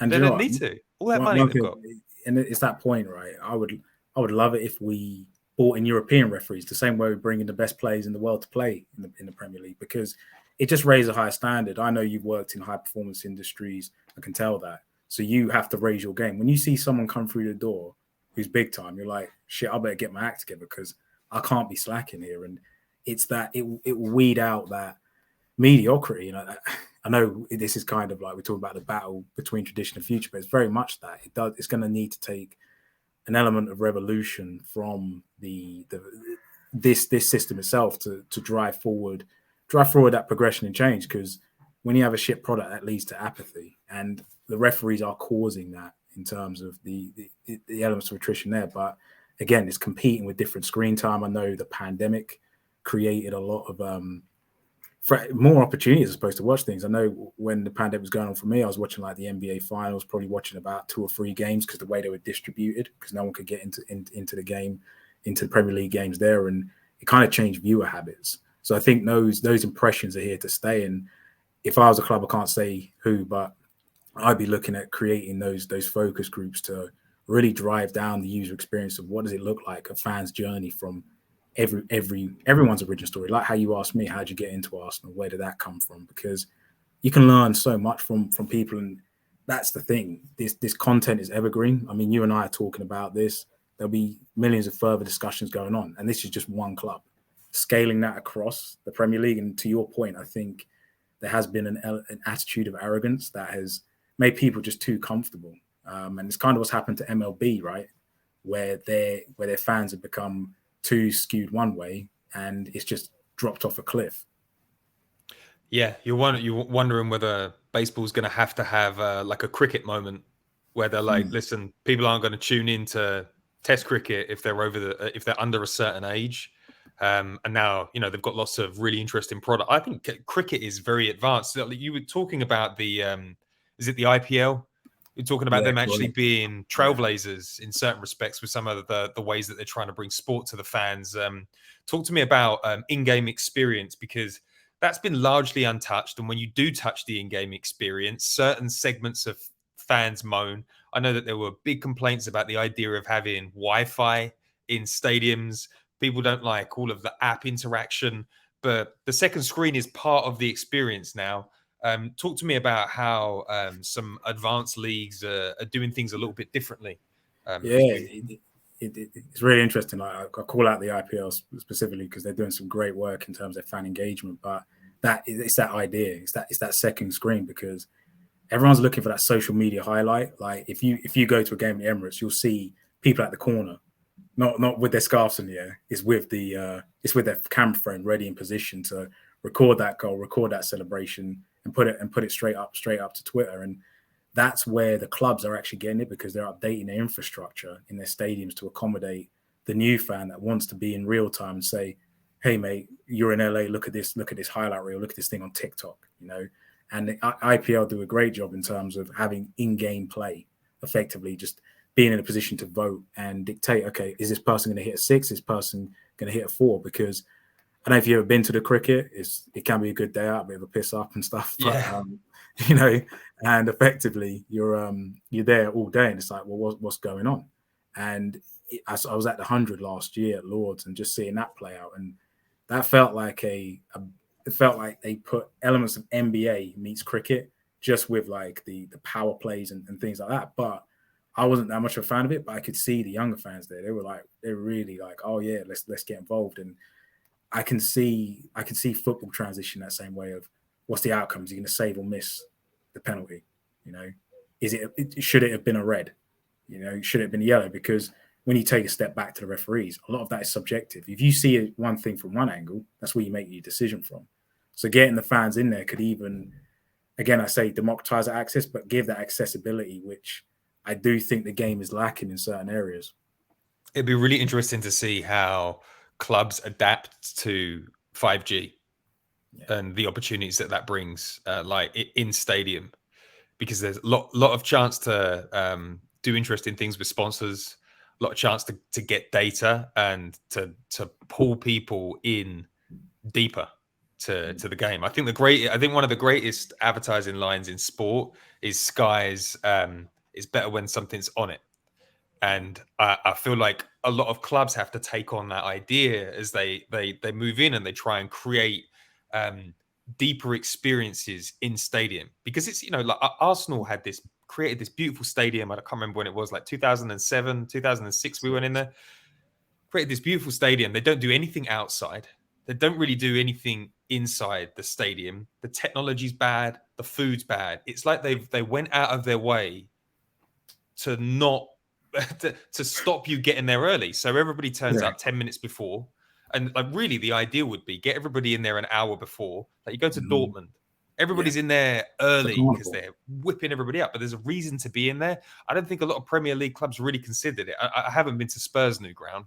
And they don't need to. All that money they've got. And it's that point, right? I would love it if we brought in European referees the same way we bring in the best players in the world to play in the Premier League, because it just raises a higher standard. I know you've worked in high performance industries. I can tell that. So you have to raise your game. When you see someone come through the door who's big time, you're like, shit, I better get my act together because I can't be slacking here. And it's that it will weed out that mediocrity. And I know this is kind of like we're talking about the battle between tradition and future, but it's very much that it's going to need to take an element of revolution from this system itself to drive forward that progression and change. Because when you have a shit product, that leads to apathy, and the referees are causing that in terms of the elements of attrition there. But again, it's competing with different screen time. I know the pandemic created a lot of more opportunities, I suppose, to watch things. I know when the pandemic was going on for me, I was watching like the NBA finals, probably watching about 2 or 3 games because the way they were distributed, because no one could get into the game, into the Premier League games there, and it kind of changed viewer habits. So I think those impressions are here to stay. And if I was a club, I can't say who, but I'd be looking at creating those focus groups to really drive down the user experience of what does it look like, a fan's journey from everyone's origin story. Like how you asked me, how did you get into Arsenal? Where did that come from? Because you can learn so much from people, and that's the thing. This content is evergreen. I mean, you and I are talking about this. There'll be millions of further discussions going on, and this is just one club. Scaling that across the Premier League, and to your point, I think there has been an attitude of arrogance that has made people just too comfortable. And it's kind of what's happened to MLB, right? Where their fans have become too skewed one way, and it's just dropped off a cliff. Yeah, you're wondering whether baseball's going to have like a cricket moment where they're like, listen, people aren't going to tune into Test cricket if they're under a certain age. And now, you know, they've got lots of really interesting product. I think cricket is very advanced. You were talking about the is it the IPL? You're talking about them actually being trailblazers in certain respects with some of the ways that they're trying to bring sport to the fans. Talk to me about in-game experience, because that's been largely untouched. And when you do touch the in-game experience, certain segments of fans moan. I know that there were big complaints about the idea of having Wi-Fi in stadiums. People don't like all of the app interaction, but the second screen is part of the experience now. Talk to me about how some advanced leagues are doing things a little bit differently. It's really interesting. I call out the IPL specifically because they're doing some great work in terms of fan engagement. But it's that idea. It's that second screen, because everyone's looking for that social media highlight. Like if you go to a game in the Emirates, you'll see people at the corner, not with their scarves in the air. It's with their camera phone ready in position to record that goal, record that celebration, and put it straight up to Twitter. And that's where the clubs are actually getting it, because they're updating their infrastructure in their stadiums to accommodate the new fan that wants to be in real time and say, hey mate, you're in LA, look at this highlight reel, look at this thing on TikTok, you know. And the IPL do a great job in terms of having in-game play, effectively just being in a position to vote and dictate, okay, is this person going to hit a 6? Is this person going to hit a 4? Because I don't know if you've ever been to the cricket. It can be a good day out, a bit of a piss up and stuff. But, you know, and effectively you're there all day, and it's like, well, what's going on? And I was at the 100 last year at Lords, and just seeing that play out, and that felt like it felt like they put elements of NBA meets cricket, just with like the power plays and things like that. But I wasn't that much of a fan of it, but I could see the younger fans there. They were really like, oh yeah, let's get involved. And I can see football transition that same way of what's the outcome? Is he going to save or miss the penalty? Should it have been a red? Should it have been yellow? Because when you take a step back to the referees, a lot of that is subjective. If you see one thing from one angle, that's where you make your decision from. So getting the fans in there could even, again, I say democratize that access, but give that accessibility, which I do think the game is lacking in certain areas. It'd be really interesting to see how clubs adapt to 5G and the opportunities that brings, like in stadium, because there's a lot of chance to do interesting things with sponsors, a lot of chance to get data and to pull people in deeper to the game. I think one of the greatest advertising lines in sport is Sky's "It's better when something's on it." And I feel like a lot of clubs have to take on that idea as they move in and they try and create deeper experiences in stadium, because it's, like Arsenal created this beautiful stadium. I can't remember when it was, like 2007, 2006 we went in there, created this beautiful stadium. They don't do anything outside. They don't really do anything inside the stadium. The technology's bad. The food's bad. It's like they went out of their way to not to stop you getting there early. So everybody turns up 10 minutes before. And like, really, the idea would be get everybody in there an hour before. Like, you go to Dortmund, everybody's in there early because they're whipping everybody up. But there's a reason to be in there. I don't think a lot of Premier League clubs really considered it. I haven't been to Spurs' new ground.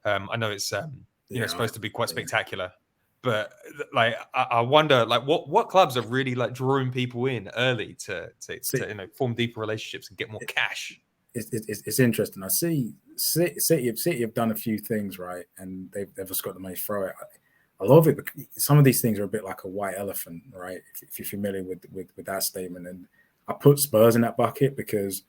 I know it's supposed to be quite spectacular, but like I wonder, like what clubs are really like drawing people in early to form deeper relationships and get more cash. It's interesting. I see City have done a few things right, and they've just got the money to throw it. A lot of it, some of these things are a bit like a white elephant, right? If you're familiar with that statement, and I put Spurs in that bucket because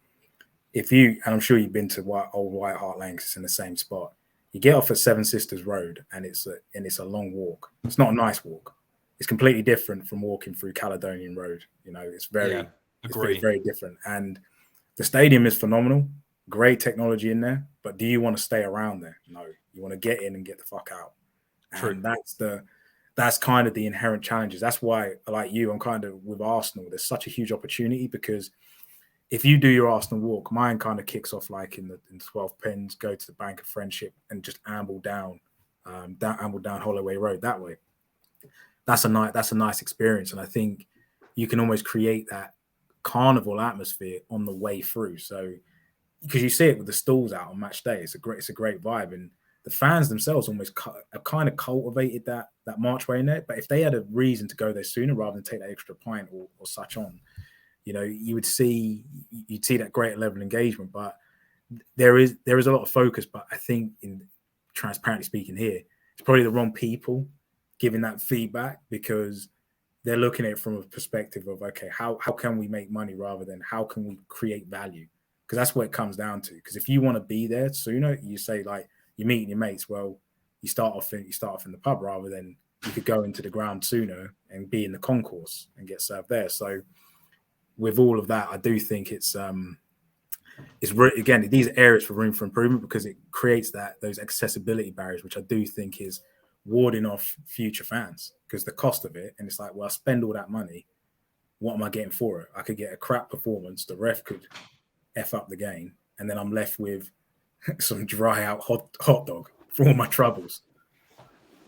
and I'm sure you've been to old White Hart Lane, it's in the same spot. You get off at Seven Sisters Road, and it's a long walk. It's not a nice walk. It's completely different from walking through Caledonian Road. It's very different. And the stadium is phenomenal, great technology in there. But do you want to stay around there? No, you want to get in and get the fuck out. True. And that's kind of the inherent challenges. That's why, like you, I'm kind of with Arsenal. There's such a huge opportunity, because if you do your Arsenal walk, mine kind of kicks off like in 12 pins, go to the Bank of Friendship and just amble down Holloway Road that way. That's a nice experience, and I think you can almost create that carnival atmosphere on the way through. So, because you see it with the stalls out on match day, it's a great vibe, and the fans themselves almost have kind of cultivated that marchway in there. But if they had a reason to go there sooner rather than take that extra pint or such on, you'd see that greater level of engagement. But there is a lot of focus. But I think, in transparently speaking here, it's probably the wrong people giving that feedback, because they're looking at it from a perspective of, okay, how can we make money rather than how can we create value? Because that's what it comes down to. Because if you want to be there sooner, you say, like, you're meeting your mates. Well, you start off in the pub rather than you could go into the ground sooner and be in the concourse and get served there. So with all of that, I do think it's again, these areas for room for improvement, because it creates those accessibility barriers, which I do think is warding off future fans, because the cost of it, and it's like, well, I spend all that money, what am I getting for it? I could get a crap performance, the ref could F up the game, and then I'm left with some dry out hot dog for all my troubles.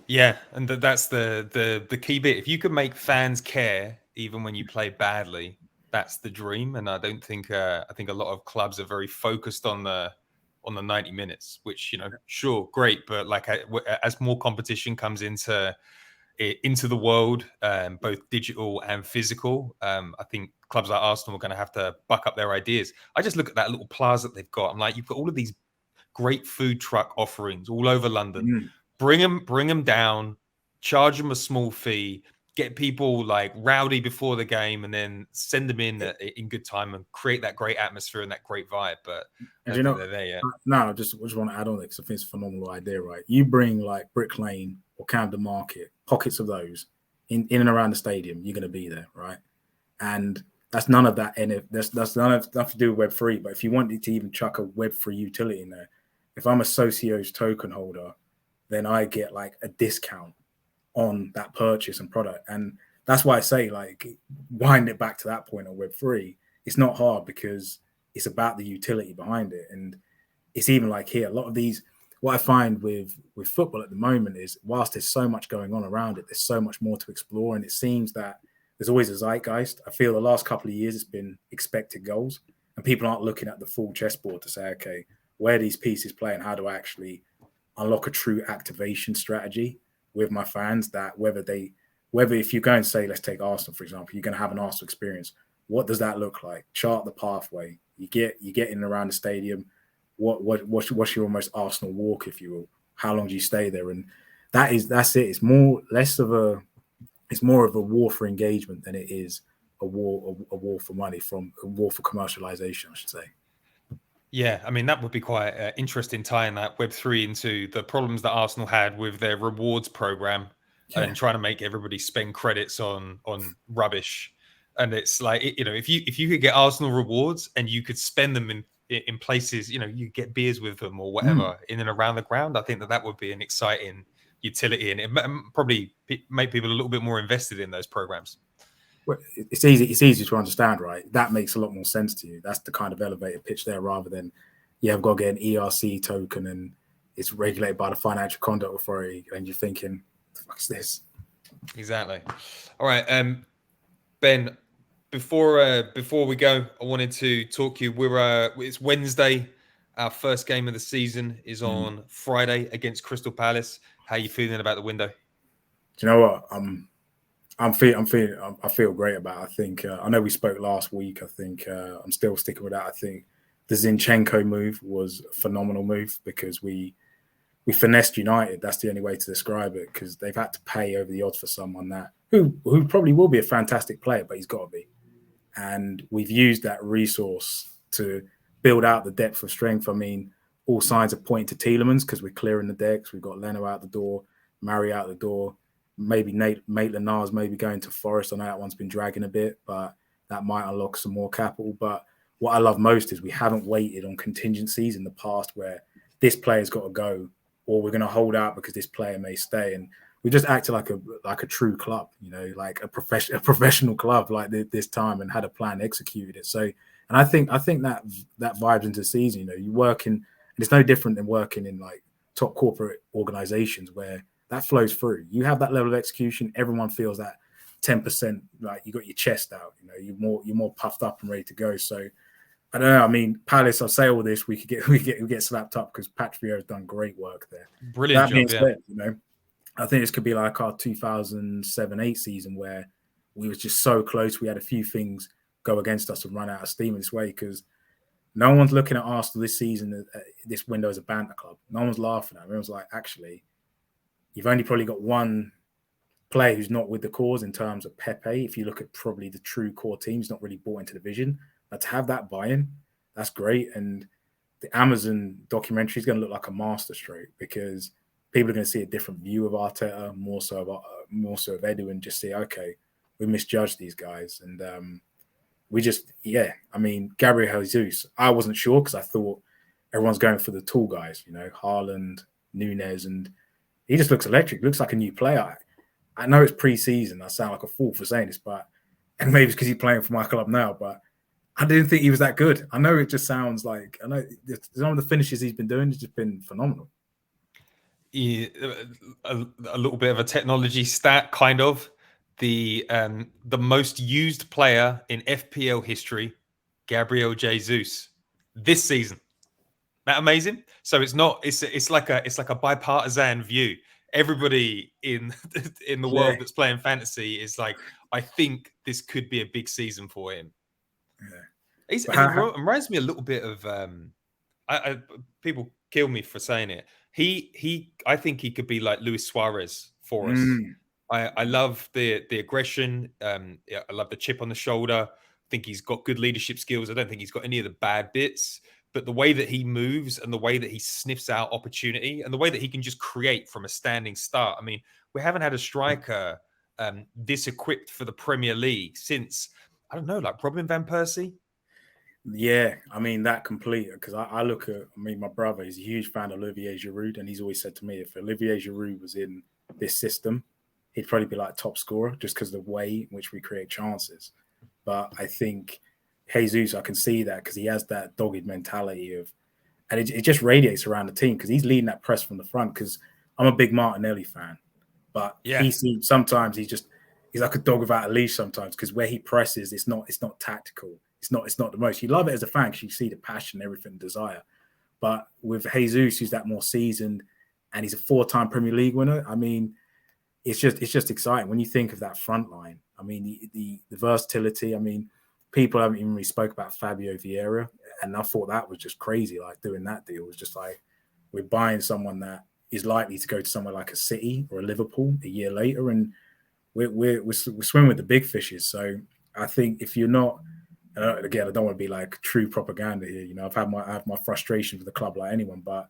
Yeah, and that's the key bit. If you can make fans care even when you play badly, that's the dream. And I don't think I think a lot of clubs are very focused on the 90 minutes, which, sure, great, but like as more competition comes into the world, both digital and physical, I think clubs like Arsenal are going to have to buck up their ideas. I just look at that little plaza that they've got. I'm like, you've got all of these great food truck offerings all over London. Bring them down, charge them a small fee, get people like rowdy before the game, and then send them in good time and create that great atmosphere and that great vibe. But I don't think they're there yet. No, I just want to add on it, because I think it's a phenomenal idea, right? You bring like Brick Lane or Camden Market, pockets of those in and around the stadium, you're going to be there, right? And that's none of that. And that's nothing to do with Web3. But if you wanted to even chuck a Web3 utility in there, if I'm a Socios token holder, then I get like a discount on that purchase and product. And that's why I say, like, wind it back to that point on Web3. It's not hard because it's about the utility behind it. And it's even like here, a lot of these, what I find with football at the moment is, whilst there's so much going on around it, there's so much more to explore. And it seems that there's always a zeitgeist. I feel the last couple of years it's been expected goals, and people aren't looking at the full chessboard to say, okay, where these pieces play and how do I actually unlock a true activation strategy with my fans, that whether if you go and say, let's take Arsenal, for example, you're going to have an Arsenal experience. What does that look like? Chart the pathway. You get in and around the stadium. What's your almost Arsenal walk, if you will? How long do you stay there? And that's it. It's more of a war for engagement than it is a war for money, from a war for commercialization, I should say. Yeah, I mean, that would be quite interesting, tying that Web3 into the problems that Arsenal had with their rewards program and trying to make everybody spend credits on rubbish. And it's like, if you could get Arsenal rewards and you could spend them in places, you get beers with them or whatever in and around the ground, I think that would be an exciting utility, and it probably make people a little bit more invested in those programs. Well, it's easy to understand, right? That makes a lot more sense to you. That's the kind of elevator pitch there, rather than, I've got to get an ERC token and it's regulated by the Financial Conduct Authority, and you're thinking, what the fuck is this? Exactly. All right, Ben, before we go, I wanted to talk to you. It's Wednesday. Our first game of the season is on Friday against Crystal Palace. How are you feeling about the window? Do you know what? I feel great about it. I think I know we spoke last week. I think I'm still sticking with that. I think the Zinchenko move was a phenomenal move because we finessed United. That's the only way to describe it, because they've had to pay over the odds for someone that who probably will be a fantastic player, but he's got to be. And we've used that resource to build out the depth of strength. I mean, all signs are pointing to Tielemans because we're clearing the decks. We've got Leno out the door, Murray out the door. Maybe Maitland-Niles maybe going to Forest. I know that one's been dragging a bit, but that might unlock some more capital. But what I love most is we haven't waited on contingencies in the past where this player's got to go, or we're going to hold out because this player may stay. And we just acted like a true club, like a professional club like this time, and had a plan, executed it. So, and I think that vibes into the season. You work in, and it's no different than working in like top corporate organizations where that flows through. You have that level of execution. Everyone feels that 10%, like you got your chest out. You're more puffed up and ready to go. So I don't know. I mean, Palace. I'll say all this. We get slapped up because Patrick has done great work there. Brilliant job. Said, I think this could be like our 2007-8 season where we was just so close. We had a few things go against us and run out of steam in this way, because no one's looking at Arsenal this season, this window, as a banter club. No one's laughing at it. Everyone's like, actually, you've only probably got one player who's not with the cause in terms of Pepe. If you look at probably the true core team, he's not really bought into the vision. But to have that buy-in, that's great. And the Amazon documentary is going to look like a masterstroke, because people are going to see a different view of Arteta, more so of Edu, and just see, okay, we misjudged these guys. And I mean, Gabriel Jesus, I wasn't sure because I thought everyone's going for the tall guys, Haaland, Nunes, and he just looks electric. Looks like a new player. I know it's pre-season. I sound like a fool for saying this, and maybe it's because he's playing for my club now, but I didn't think he was that good. I know it just sounds like, I know some of the finishes he's been doing has just been phenomenal. A little bit of a technology stat, kind of. The most used player in FPL history, Gabriel Jesus, this season. That amazing? So it's like a bipartisan view. Everybody in the world that's playing fantasy is like, I think this could be a big season for him. Yeah. It reminds me a little bit of people kill me for saying it. I think he could be like Luis Suarez for us. I love the aggression. I love the chip on the shoulder. I think he's got good leadership skills. I don't think he's got any of the bad bits, but the way that he moves and the way that he sniffs out opportunity and the way that he can just create from a standing start. I mean, we haven't had a striker this equipped for the Premier League since, I don't know, like Robin van Persie. Yeah, I mean, that complete, because I look at, my brother is a huge fan of Olivier Giroud, and he's always said to me, if Olivier Giroud was in this system, he'd probably be like top scorer just because of the way in which we create chances. But I think Jesus, I can see that because he has that dogged mentality of, and it just radiates around the team because he's leading that press from the front. Because I'm a big Martinelli fan, but he seems sometimes he's like a dog without a leash sometimes because where he presses, it's not tactical. It's not the most. You love it as a fan because you see the passion, everything, desire. But with Jesus, who's that more seasoned, and he's a 4-time Premier League winner. I mean, it's just exciting when you think of that front line. I mean, the versatility. I mean, people haven't even really spoke about Fabio Vieira, and I thought that was just crazy. Like doing that deal was just like we're buying someone that is likely to go to somewhere like a City or a Liverpool a year later, and we're swimming with the big fishes. So I think if you're not, again, I don't want to be like true propaganda here. You know, I have my frustration for the club like anyone, but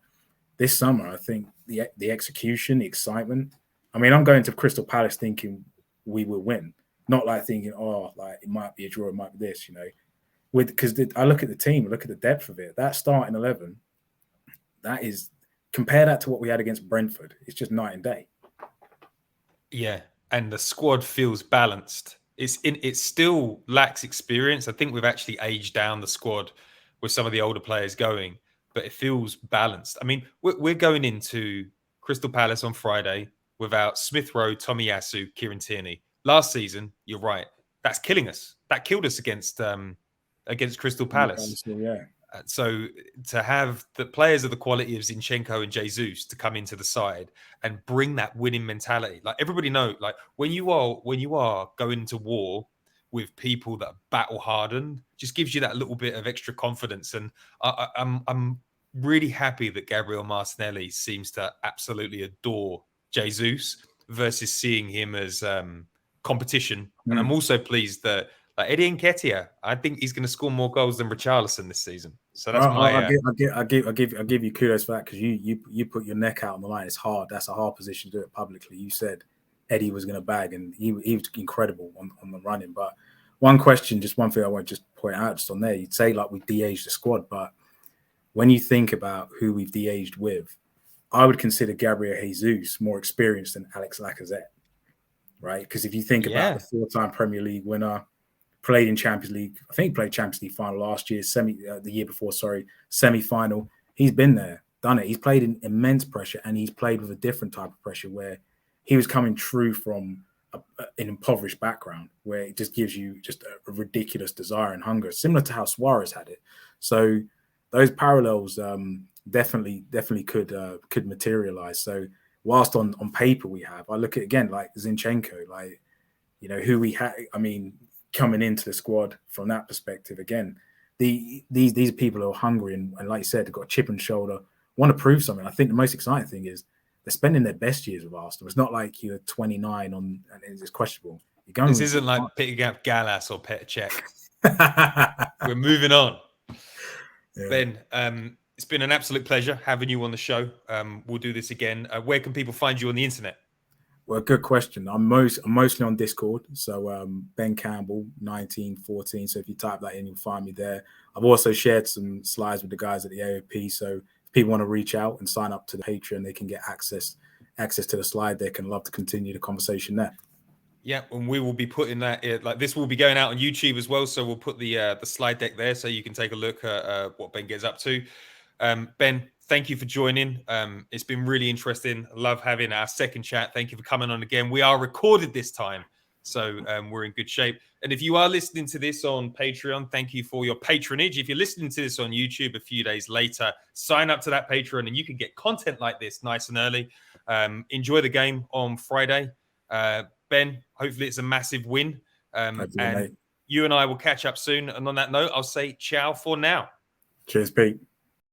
this summer I think the execution, the excitement. I mean, I'm going to Crystal Palace thinking we will win, not like thinking, oh, like it might be a draw, it might be this, you know. Because I look at the team, look at the depth of it. That starting 11, that is, compare that to what we had against Brentford. It's just night and day. Yeah, and the squad feels balanced. It still lacks experience. I think we've actually aged down the squad with some of the older players going, but it feels balanced. I mean, we're going into Crystal Palace on Friday without Smith Rowe, Tomiyasu, Kieran Tierney. Last season, you're right, that's killing us. That killed us against Crystal Palace. Yeah. So to have the players of the quality of Zinchenko and Jesus to come into the side and bring that winning mentality, like everybody know, like when you are going to war with people that are battle hardened, just gives you that little bit of extra confidence. And I'm really happy that Gabriel Martinelli seems to absolutely adore Jesus versus seeing him as competition. And I'm also pleased that Eddie Nketiah, I think he's going to score more goals than Richarlison this season. So that's I'll give you kudos for that because you put your neck out on the line. It's hard. That's a hard position to do it publicly. You said Eddie was going to bag, and he was incredible on the running. But one question, just one thing I want to just point out just on there. You'd say like we de-aged the squad, but when you think about who we've de-aged with, I would consider Gabriel Jesus more experienced than Alex Lacazette, right? Because if you think about the 4-time Premier League winner, played in Champions League. I think he played Champions League final last year, the year before, semi-final. He's been there, done it. He's played in immense pressure, and he's played with a different type of pressure where he was coming true from an impoverished background where it just gives you just a ridiculous desire and hunger, similar to how Suarez had it. So those parallels definitely could materialize. So whilst on paper we have, I look at, again, like Zinchenko, like, you know, who we had, I mean, coming into the squad from that perspective, again, these are people who are hungry and like you said, they've got a chip on the shoulder, want to prove something. I think the most exciting thing is they're spending their best years with Arsenal. It's not like you're 29 and it's questionable. This isn't like picking up Gallas or Petr Cech. We're moving on. Yeah. Ben, it's been an absolute pleasure having you on the show. We'll do this again. Where can people find you on the internet? Well, good question. I'm mostly on Discord. So Ben Campbell 1914. So if you type that in, you'll find me there. I've also shared some slides with the guys at the AOP. So if people want to reach out and sign up to the Patreon, they can get access to the slide deck and love to continue the conversation there. Yeah, and we will be putting that, like this will be going out on YouTube as well. So we'll put the slide deck there so you can take a look at what Ben gets up to. Ben, thank you for joining. It's been really interesting. I love having our second chat. Thank you for coming on again. We are recorded this time, so we're in good shape. And if you are listening to this on Patreon, thank you for your patronage. If you're listening to this on YouTube a few days later, sign up to that Patreon and you can get content like this nice and early. Enjoy the game on Friday. Ben, hopefully it's a massive win. And you and I will catch up soon. And on that note, I'll say ciao for now. Cheers, Pete.